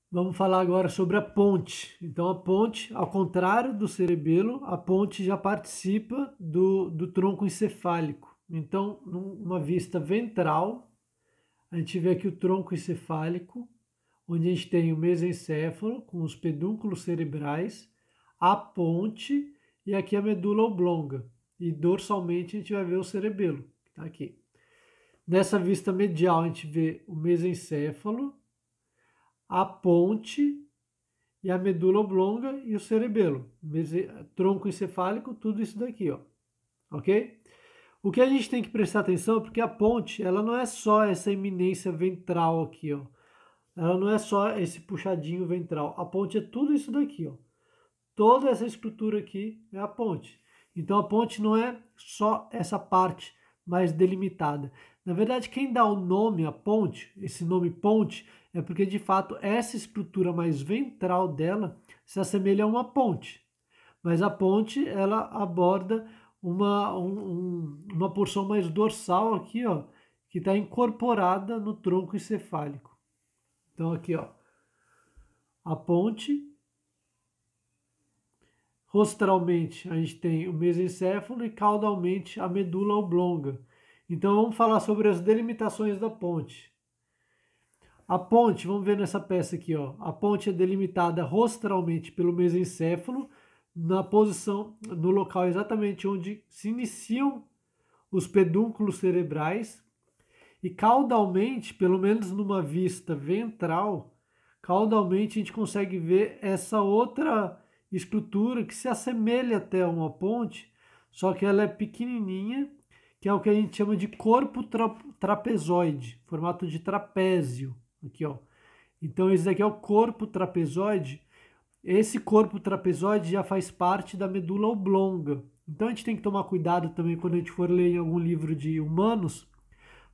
Vamos falar agora sobre a ponte. Então, a ponte, ao contrário do cerebelo, a ponte já participa do tronco encefálico. Então, numa vista ventral, a gente vê aqui o tronco encefálico, onde a gente tem o mesencéfalo com os pedúnculos cerebrais, a ponte e aqui a medula oblonga. E dorsalmente a gente vai ver o cerebelo, que está aqui. Nessa vista medial, a gente vê o mesencéfalo, a ponte e a medula oblonga e o cerebelo, tronco encefálico, tudo isso daqui, ó, ok? O que a gente tem que prestar atenção é porque a ponte, ela não é só essa eminência ventral aqui, ó. Ela não é só esse puxadinho ventral. A ponte é tudo isso daqui, ó. Toda essa estrutura aqui é a ponte. Então a ponte não é só essa parte mais delimitada. Na verdade, quem dá o nome à ponte, esse nome ponte, é porque de fato essa estrutura mais ventral dela se assemelha a uma ponte. Mas a ponte ela aborda uma porção mais dorsal aqui, ó, que está incorporada no tronco encefálico. Então aqui, ó, a ponte. Rostralmente, a gente tem o mesencéfalo e caudalmente a medula oblonga. Então vamos falar sobre as delimitações da ponte. A ponte, vamos ver nessa peça aqui, ó. A ponte é delimitada rostralmente pelo mesencéfalo, na posição, no local exatamente onde se iniciam os pedúnculos cerebrais, e caudalmente, pelo menos numa vista ventral, caudalmente a gente consegue ver essa outra estrutura que se assemelha até a uma ponte, só que ela é pequenininha, que é o que a gente chama de corpo trapezoide, formato de trapézio. Aqui, ó. Então esse daqui é o corpo trapezoide. Esse corpo trapezoide já faz parte da medula oblonga. Então a gente tem que tomar cuidado também quando a gente for ler em algum livro de humanos,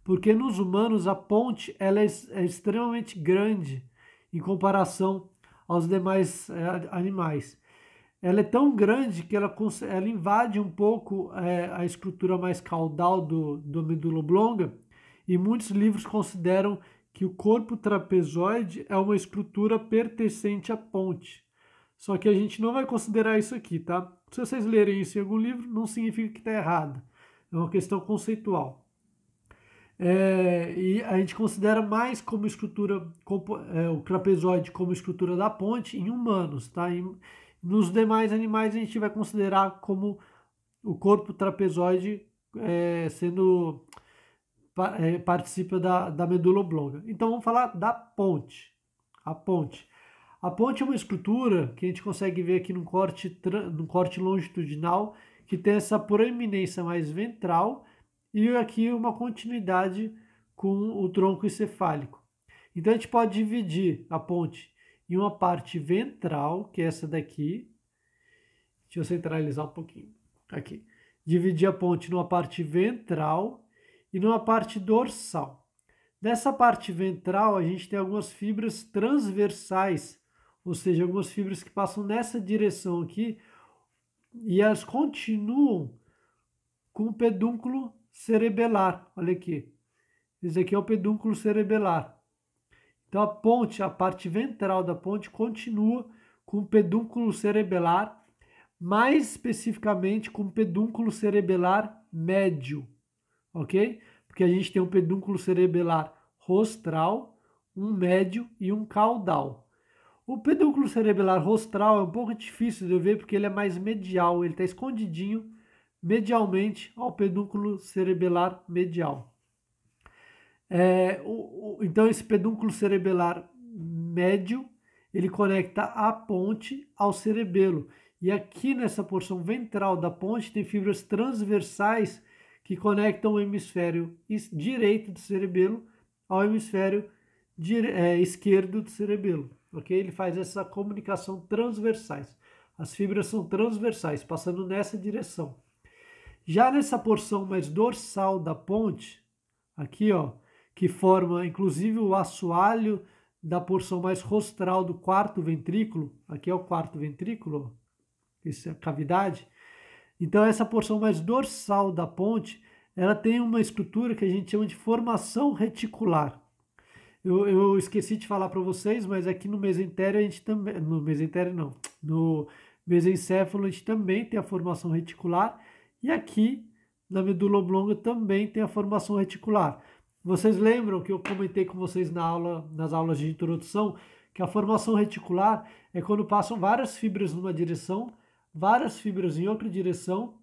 porque nos humanos a ponte ela é extremamente grande em comparação aos demais animais. Ela é tão grande que ela invade um pouco a estrutura mais caudal do medula oblonga, e muitos livros consideram que o corpo trapezoide é uma estrutura pertencente à ponte. Só que a gente não vai considerar isso aqui, tá? Se vocês lerem isso em algum livro, não significa que está errado. É uma questão conceitual. E a gente considera mais como estrutura, o trapezoide como estrutura da ponte em humanos, tá? Nos demais animais a gente vai considerar como o corpo trapezoide sendo participa da medula oblonga. Então vamos falar da ponte. A ponte. A ponte é uma estrutura que a gente consegue ver aqui no corte longitudinal, que tem essa proeminência mais ventral e aqui uma continuidade com o tronco encefálico. Então a gente pode dividir a ponte em uma parte ventral, que é essa daqui. Deixa eu centralizar um pouquinho. Aqui. Dividir a ponte numa parte ventral e numa parte dorsal. Nessa parte ventral, a gente tem algumas fibras transversais, ou seja, algumas fibras que passam nessa direção aqui, e elas continuam com o pedúnculo cerebelar. Olha aqui. Esse aqui é o pedúnculo cerebelar. Então a ponte, a parte ventral da ponte continua com o pedúnculo cerebelar, mais especificamente com o pedúnculo cerebelar médio, ok? Porque a gente tem um pedúnculo cerebelar rostral, um médio e um caudal. O pedúnculo cerebelar rostral é um pouco difícil de eu ver porque ele é mais medial, ele está escondidinho medialmente ao pedúnculo cerebelar medial. Então esse pedúnculo cerebelar médio, ele conecta a ponte ao cerebelo. E aqui nessa porção ventral da ponte tem fibras transversais que conectam o hemisfério direito do cerebelo ao hemisfério esquerdo do cerebelo. Ok? Ele faz essa comunicação transversais. As fibras são transversais, passando nessa direção. Já nessa porção mais dorsal da ponte, aqui ó, que forma inclusive o assoalho da porção mais rostral do quarto ventrículo, aqui é o quarto ventrículo, essa é a cavidade. Então essa porção mais dorsal da ponte, ela tem uma estrutura que a gente chama de formação reticular. Eu esqueci de falar para vocês, mas aqui no mesentério a gente também, no mesentério não, no mesencéfalo a gente também tem a formação reticular e aqui na medula oblonga também tem a formação reticular. Vocês lembram que eu comentei com vocês nas aulas de introdução que a formação reticular é quando passam várias fibras numa direção, várias fibras em outra direção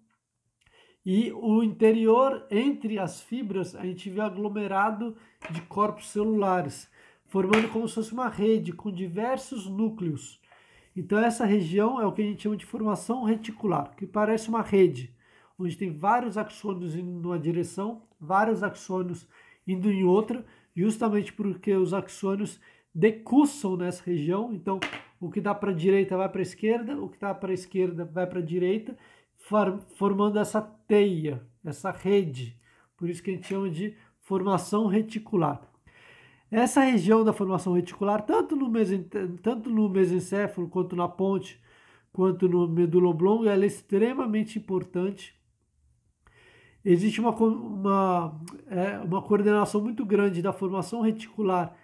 e o interior, entre as fibras, a gente vê aglomerado de corpos celulares, formando como se fosse uma rede com diversos núcleos. Então essa região é o que a gente chama de formação reticular, que parece uma rede, onde tem vários axônios indo numa direção, vários axônios indo em outra, justamente porque os axônios decussam nessa região. Então o que dá para a direita vai para a esquerda, o que dá para a esquerda vai para a direita, formando essa teia, essa rede. Por isso que a gente chama de formação reticular. Essa região da formação reticular, tanto no mesencéfalo, quanto na ponte, quanto no medula oblonga, ela é extremamente importante. Existe uma coordenação muito grande da formação reticular,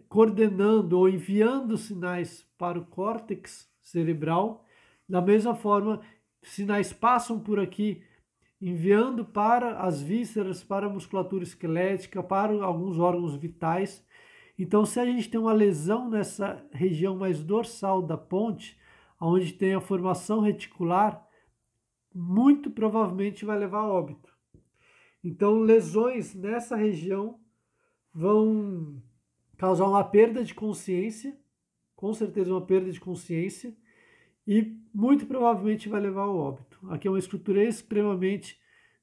coordenando ou enviando sinais para o córtex cerebral. Da mesma forma, sinais passam por aqui, enviando para as vísceras, para a musculatura esquelética, para alguns órgãos vitais. Então, se a gente tem uma lesão nessa região mais dorsal da ponte, onde tem a formação reticular, muito provavelmente vai levar a óbito. Então, lesões nessa região vão causar uma perda de consciência, com certeza uma perda de consciência, e muito provavelmente vai levar ao óbito. Aqui é uma estrutura extremamente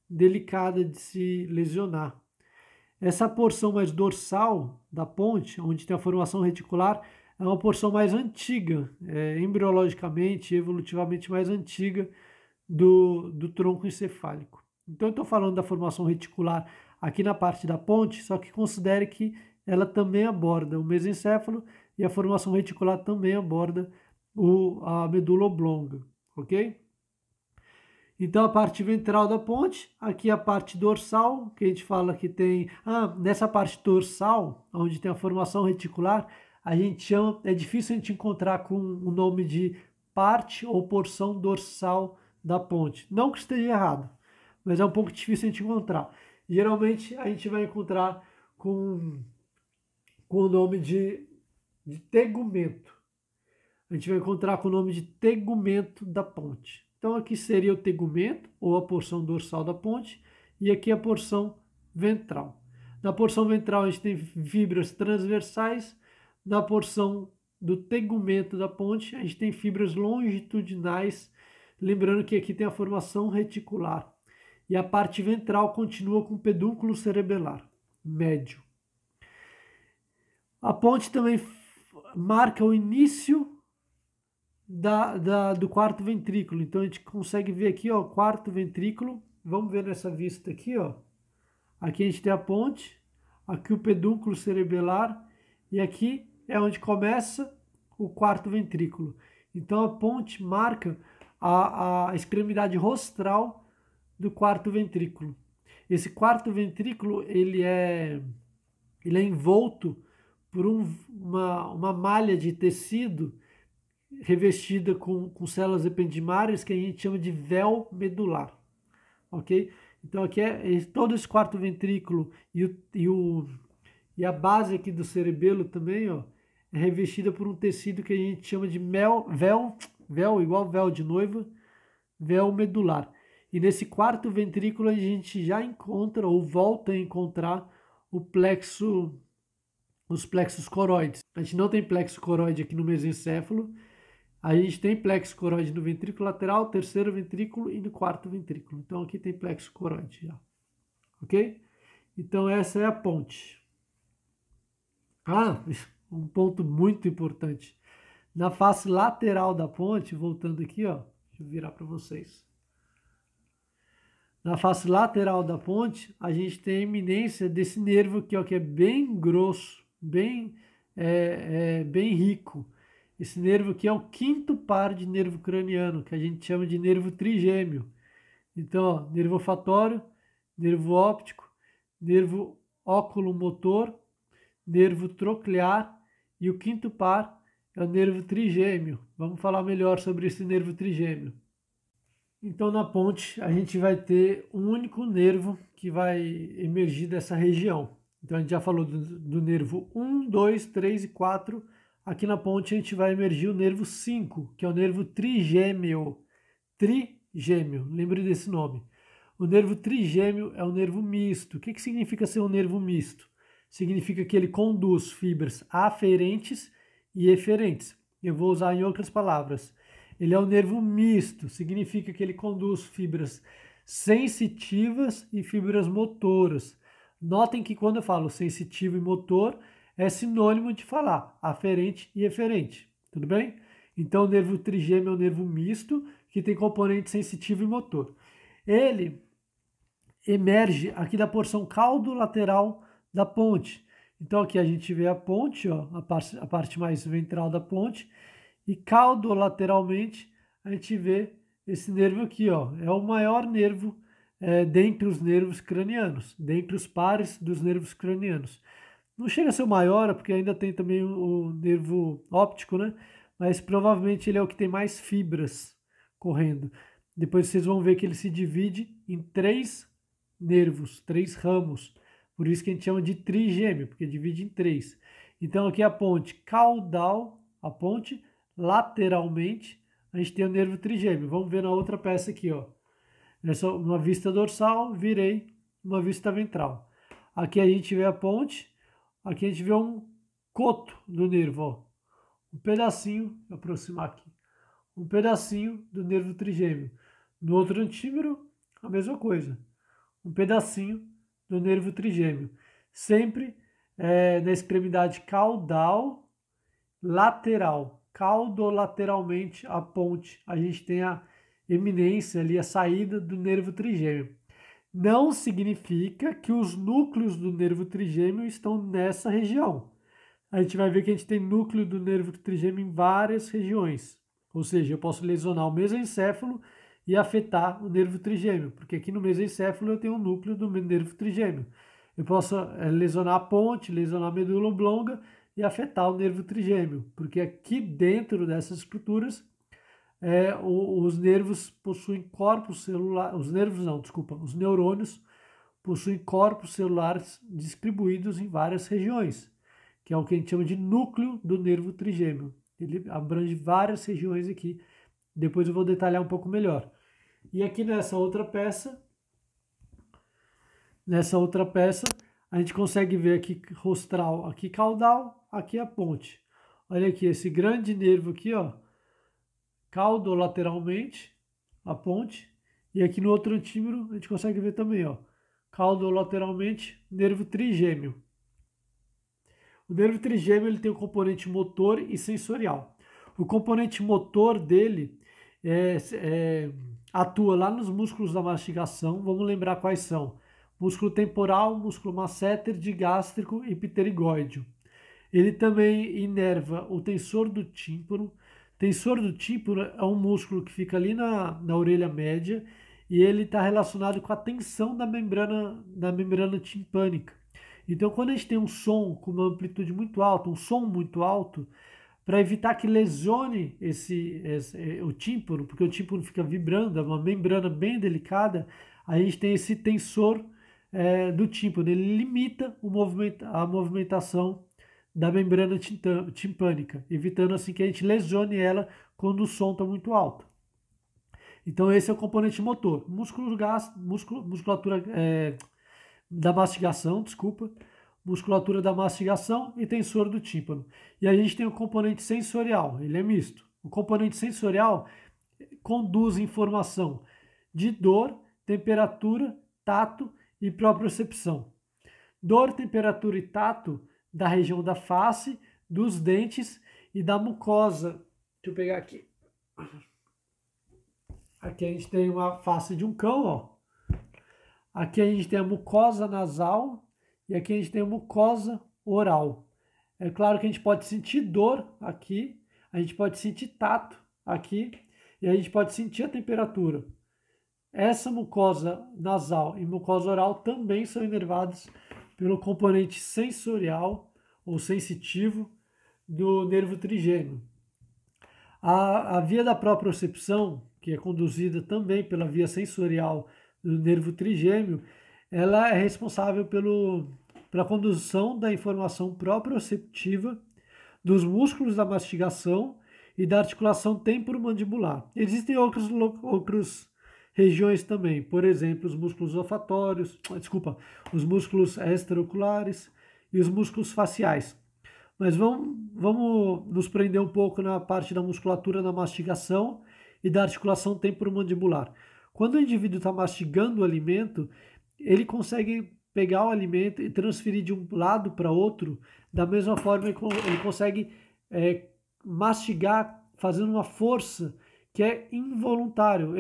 delicada de se lesionar. Essa porção mais dorsal da ponte, onde tem a formação reticular, é uma porção mais antiga, embriologicamente, evolutivamente mais antiga do tronco encefálico. Então eu estou falando da formação reticular aqui na parte da ponte, só que considere que ela também aborda o mesencéfalo e a formação reticular também aborda a medula oblonga, ok? Então a parte ventral da ponte, aqui a parte dorsal, que a gente fala que tem... nessa parte dorsal, onde tem a formação reticular, a gente chama, é difícil a gente encontrar com o nome de parte ou porção dorsal da ponte. Não que esteja errado, mas é um pouco difícil a gente encontrar. Geralmente a gente vai encontrar com o nome de tegumento. A gente vai encontrar com o nome de tegumento da ponte. Então aqui seria o tegumento, ou a porção dorsal da ponte, e aqui a porção ventral. Na porção ventral a gente tem fibras transversais, na porção do tegumento da ponte a gente tem fibras longitudinais, lembrando que aqui tem a formação reticular. E a parte ventral continua com o pedúnculo cerebelar médio. A ponte também marca o início do quarto ventrículo. Então a gente consegue ver aqui, ó, o quarto ventrículo. Vamos ver nessa vista aqui, ó. Aqui a gente tem a ponte, aqui o pedúnculo cerebelar e aqui é onde começa o quarto ventrículo. Então a ponte marca a extremidade rostral do quarto ventrículo. Esse quarto ventrículo ele é envolto por uma malha de tecido revestida com células ependimárias que a gente chama de véu medular, ok? Então aqui todo esse quarto ventrículo e a base aqui do cerebelo também, ó, é revestida por um tecido que a gente chama de véu igual véu de noiva, véu medular. E nesse quarto ventrículo a gente já encontra ou volta a encontrar os plexos coroides. A gente não tem plexo coroide aqui no mesencéfalo. A gente tem plexo coroide no ventrículo lateral, terceiro ventrículo e no quarto ventrículo. Então aqui tem plexo coroide já. Ok? Então essa é a ponte. Um ponto muito importante. Na face lateral da ponte, voltando aqui, ó, deixa eu virar para vocês. Na face lateral da ponte, a gente tem a eminência desse nervo aqui, ó, que é bem grosso, bem rico. Esse nervo aqui é o quinto par de nervo craniano, que a gente chama de nervo trigêmeo. Então, ó, nervo olfatório, nervo óptico, nervo oculomotor, nervo troclear, e o quinto par é o nervo trigêmeo. Vamos falar melhor sobre esse nervo trigêmeo. Então, na ponte, a gente vai ter um único nervo que vai emergir dessa região. Então, a gente já falou do nervo 1, 2, 3 e 4. Aqui na ponte, a gente vai emergir o nervo 5, que é o nervo trigêmeo. Trigêmeo, lembre desse nome. O nervo trigêmeo é o nervo misto. O que significa ser um nervo misto? Significa que ele conduz fibras aferentes e eferentes. Eu vou usar em outras palavras. Ele é um nervo misto, significa que ele conduz fibras sensitivas e fibras motoras. Notem que quando eu falo sensitivo e motor, é sinônimo de falar aferente e eferente, tudo bem? Então o nervo trigêmeo é um nervo misto, que tem componente sensitivo e motor. Ele emerge aqui da porção caudolateral da ponte. Então aqui a gente vê a ponte, ó, a parte mais ventral da ponte, e caudolateralmente a gente vê esse nervo aqui, ó, é o maior nervo dentre os nervos cranianos, dentre os pares dos nervos cranianos. Não chega a ser o maior, porque ainda tem também o nervo óptico, né? Mas provavelmente ele é o que tem mais fibras correndo. Depois vocês vão ver que ele se divide em 3 nervos, 3 ramos. Por isso que a gente chama de trigêmeo, porque divide em 3. Então aqui a ponte caudal, a ponte lateralmente, a gente tem o nervo trigêmeo. Vamos ver na outra peça aqui, ó. Uma vista dorsal, virei uma vista ventral. Aqui a gente vê a ponte, aqui a gente vê um coto do nervo, ó. Um pedacinho, vou aproximar aqui, um pedacinho do nervo trigêmeo. No outro antímero, a mesma coisa, um pedacinho do nervo trigêmeo. Sempre na extremidade caudal lateral, caudolateralmente a ponte, a gente tem a eminência ali, a saída do nervo trigêmeo. Não significa que os núcleos do nervo trigêmeo estão nessa região. A gente vai ver que a gente tem núcleo do nervo trigêmeo em várias regiões. Ou seja, eu posso lesionar o mesencéfalo e afetar o nervo trigêmeo, porque aqui no mesencéfalo eu tenho o núcleo do nervo trigêmeo. Eu posso lesionar a ponte, lesionar a medula oblonga e afetar o nervo trigêmeo, porque aqui dentro dessas estruturas os nervos possuem corpos celulares, os neurônios possuem corpos celulares distribuídos em várias regiões, que é o que a gente chama de núcleo do nervo trigêmeo. Ele abrange várias regiões aqui, depois eu vou detalhar um pouco melhor. E aqui nessa outra peça, a gente consegue ver aqui rostral, aqui caudal, aqui a ponte. Olha aqui, esse grande nervo aqui, ó, caudolateralmente, a ponte, e aqui no outro antímero a gente consegue ver também, ó, caudolateralmente, nervo trigêmeo. O nervo trigêmeo ele tem o componente motor e sensorial. O componente motor dele atua lá nos músculos da mastigação. Vamos lembrar quais são: músculo temporal, músculo masséter, digástrico e pterigóideo. Ele também inerva o tensor do tímpano. O tensor do tímpano é um músculo que fica ali na orelha média e ele está relacionado com a tensão da membrana timpânica. Então, quando a gente tem um som com uma amplitude muito alta, um som muito alto, para evitar que lesione o tímpano, porque o tímpano fica vibrando, é uma membrana bem delicada, a gente tem esse tensor do tímpano, ele limita a movimentação da membrana timpânica, evitando assim que a gente lesione ela quando o som está muito alto. Então esse é o componente motor. Musculatura da mastigação, musculatura da mastigação e tensor do tímpano. E a gente tem o componente sensorial, ele é misto. O componente sensorial conduz informação de dor, temperatura, tato e propriocepção. Dor, temperatura e tato da região da face, dos dentes e da mucosa. Deixa eu pegar aqui. Aqui a gente tem uma face de um cão, ó. Aqui a gente tem a mucosa nasal e aqui a gente tem a mucosa oral. É claro que a gente pode sentir dor aqui, a gente pode sentir tato aqui e a gente pode sentir a temperatura. Essa mucosa nasal e mucosa oral também são inervadas pelo componente sensorial ou sensitivo do nervo trigêmeo. A via da propriocepção, que é conduzida também pela via sensorial do nervo trigêmeo, ela é responsável pela condução da informação proprioceptiva dos músculos da mastigação e da articulação temporomandibular. Existem outras regiões também, por exemplo, os músculos olfatórios, os músculos extraoculares e os músculos faciais. Mas vamos nos prender um pouco na parte da musculatura da mastigação e da articulação temporomandibular. Quando o indivíduo está mastigando o alimento, ele consegue pegar o alimento e transferir de um lado para outro, da mesma forma que ele consegue mastigar fazendo uma força que é involuntário.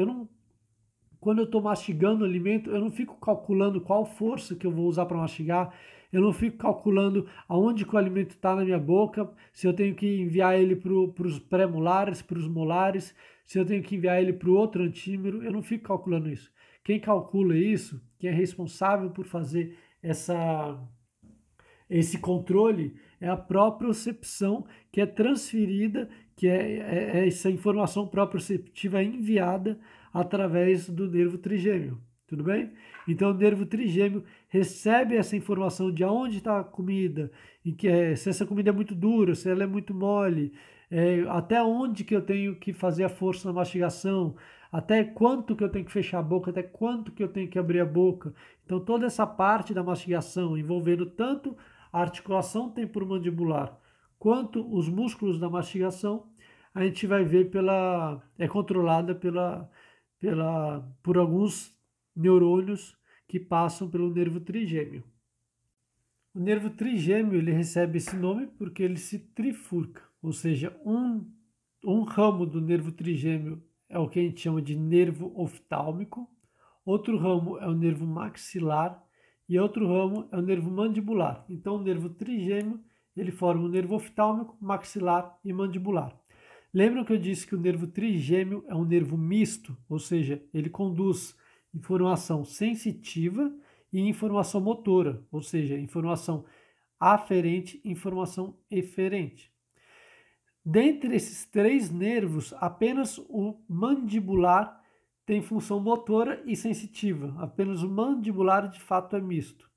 Quando eu estou mastigando o alimento, eu não fico calculando qual força que eu vou usar para mastigar, eu não fico calculando aonde que o alimento está na minha boca, se eu tenho que enviar ele para os pré-molares, para os molares, se eu tenho que enviar ele para o outro antímero, eu não fico calculando isso. Quem calcula isso, quem é responsável por fazer esse controle, é a propriocepção que é transferida, que é essa informação proprioceptiva enviada através do nervo trigêmeo, tudo bem? Então o nervo trigêmeo recebe essa informação de aonde está a comida, se essa comida é muito dura, se ela é muito mole, até onde que eu tenho que fazer a força na mastigação, até quanto que eu tenho que fechar a boca, até quanto que eu tenho que abrir a boca. Então toda essa parte da mastigação, envolvendo tanto a articulação temporomandibular quanto os músculos da mastigação, a gente vai ver é controlada por alguns neurônios que passam pelo nervo trigêmeo. O nervo trigêmeo ele recebe esse nome porque ele se trifurca, ou seja, um ramo do nervo trigêmeo é o que a gente chama de nervo oftálmico, outro ramo é o nervo maxilar e outro ramo é o nervo mandibular. Então o nervo trigêmeo ele forma o nervo oftálmico, maxilar e mandibular. Lembram que eu disse que o nervo trigêmeo é um nervo misto, ou seja, ele conduz informação sensitiva e informação motora, ou seja, informação aferente e informação eferente. Dentre esses três nervos, apenas o mandibular tem função motora e sensitiva. Apenas o mandibular de fato é misto.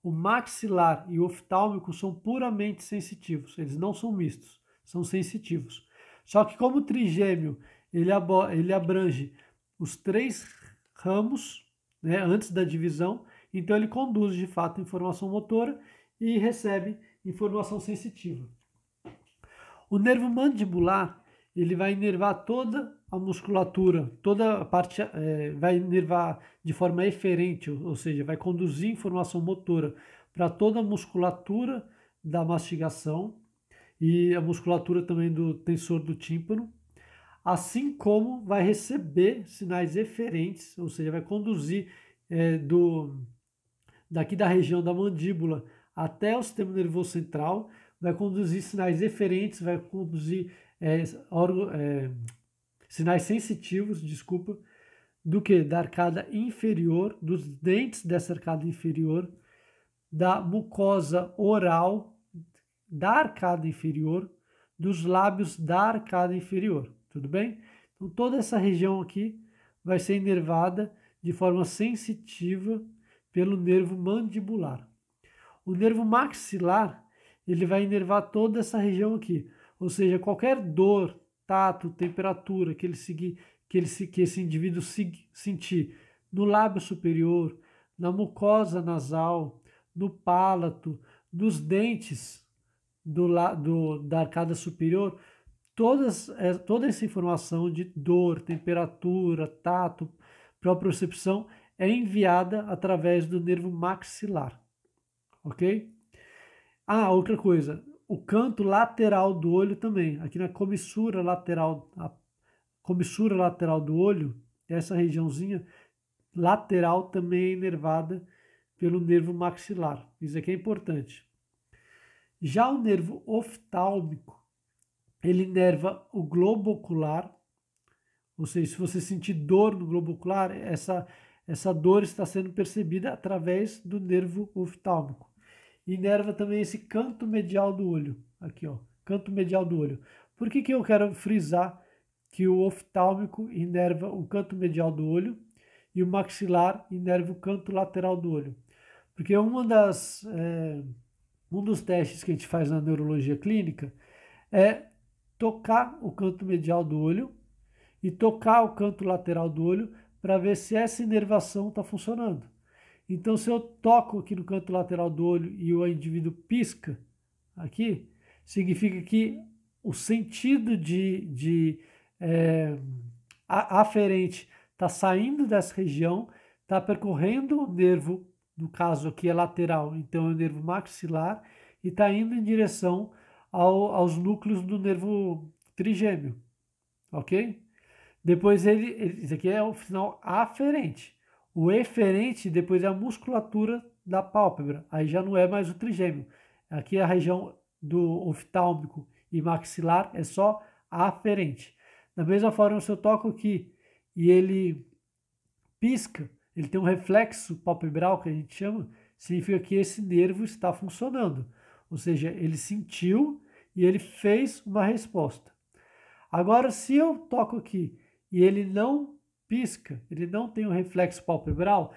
O maxilar e o oftálmico são puramente sensitivos, eles não são mistos, são sensitivos. Só que como o trigêmeo ele abrange os três ramos, né, antes da divisão, então ele conduz de fato informação motora e recebe informação sensitiva. O nervo mandibular ele vai inervar toda a musculatura, toda a parte, vai inervar de forma eferente, ou seja, vai conduzir informação motora para toda a musculatura da mastigação e a musculatura também do tensor do tímpano, assim como vai receber sinais eferentes, ou seja, vai conduzir daqui da região da mandíbula até o sistema nervoso central, vai conduzir sinais eferentes, vai conduzir sinais sensitivos, do que? Da arcada inferior, dos dentes dessa arcada inferior, da mucosa oral da arcada inferior, dos lábios da arcada inferior, tudo bem? Então toda essa região aqui vai ser inervada de forma sensitiva pelo nervo mandibular. O nervo maxilar, ele vai inervar toda essa região aqui, ou seja, qualquer dor, tato, temperatura que esse indivíduo sentir no lábio superior, na mucosa nasal, no palato, nos dentes da arcada superior, toda essa informação de dor, temperatura, tato, propriocepção é enviada através do nervo maxilar, ok? Outra coisa, o canto lateral do olho também, aqui na comissura lateral do olho, essa regiãozinha lateral também é inervada pelo nervo maxilar, isso aqui é importante. Já o nervo oftálmico, ele inerva o globo ocular, ou seja, se você sentir dor no globo ocular, essa dor está sendo percebida através do nervo oftálmico. inerva também esse canto medial do olho. Aqui, ó, canto medial do olho. Por que eu quero frisar que o oftálmico inerva o canto medial do olho e o maxilar inerva o canto lateral do olho? Porque um dos testes que a gente faz na neurologia clínica é tocar o canto medial do olho e tocar o canto lateral do olho para ver se essa inervação está funcionando. Então, se eu toco aqui no canto lateral do olho e o indivíduo pisca aqui, significa que o sentido aferente está saindo dessa região, está percorrendo o nervo, no caso aqui é lateral, então é o nervo maxilar, e está indo em direção aos núcleos do nervo trigêmeo, ok? Depois isso aqui é o sinal aferente. O eferente depois é a musculatura da pálpebra, aí já não é mais o trigêmeo. Aqui é a região do oftálmico e maxilar é só aferente. Da mesma forma, se eu toco aqui e ele pisca, ele tem um reflexo palpebral que a gente chama, significa que esse nervo está funcionando. Ou seja, ele sentiu e ele fez uma resposta. Agora, se eu toco aqui e ele não pisca, ele não tem um reflexo palpebral,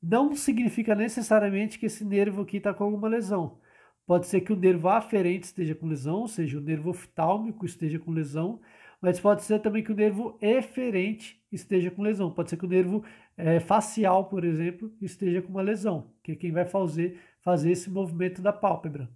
não significa necessariamente que esse nervo aqui está com alguma lesão. Pode ser que o nervo aferente esteja com lesão, ou seja, o nervo oftálmico esteja com lesão, mas pode ser também que o nervo eferente esteja com lesão. Pode ser que o nervo facial, por exemplo, esteja com uma lesão, que é quem vai fazer esse movimento da pálpebra.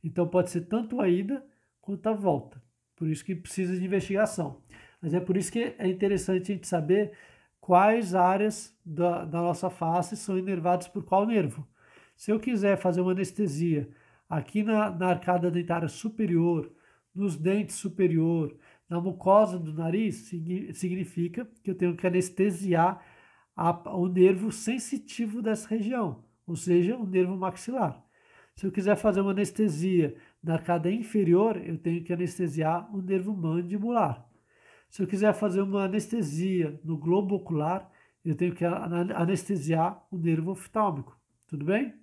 Então pode ser tanto a ida quanto a volta. Por isso que precisa de investigação. Mas é por isso que é interessante a gente saber quais áreas da nossa face são inervadas por qual nervo. Se eu quiser fazer uma anestesia aqui na arcada dentária superior, nos dentes superior, na mucosa do nariz, significa que eu tenho que anestesiar o nervo sensitivo dessa região, ou seja, o nervo maxilar. Se eu quiser fazer uma anestesia na arcada inferior, eu tenho que anestesiar o nervo mandibular. Se eu quiser fazer uma anestesia no globo ocular, eu tenho que anestesiar o nervo oftálmico. Tudo bem?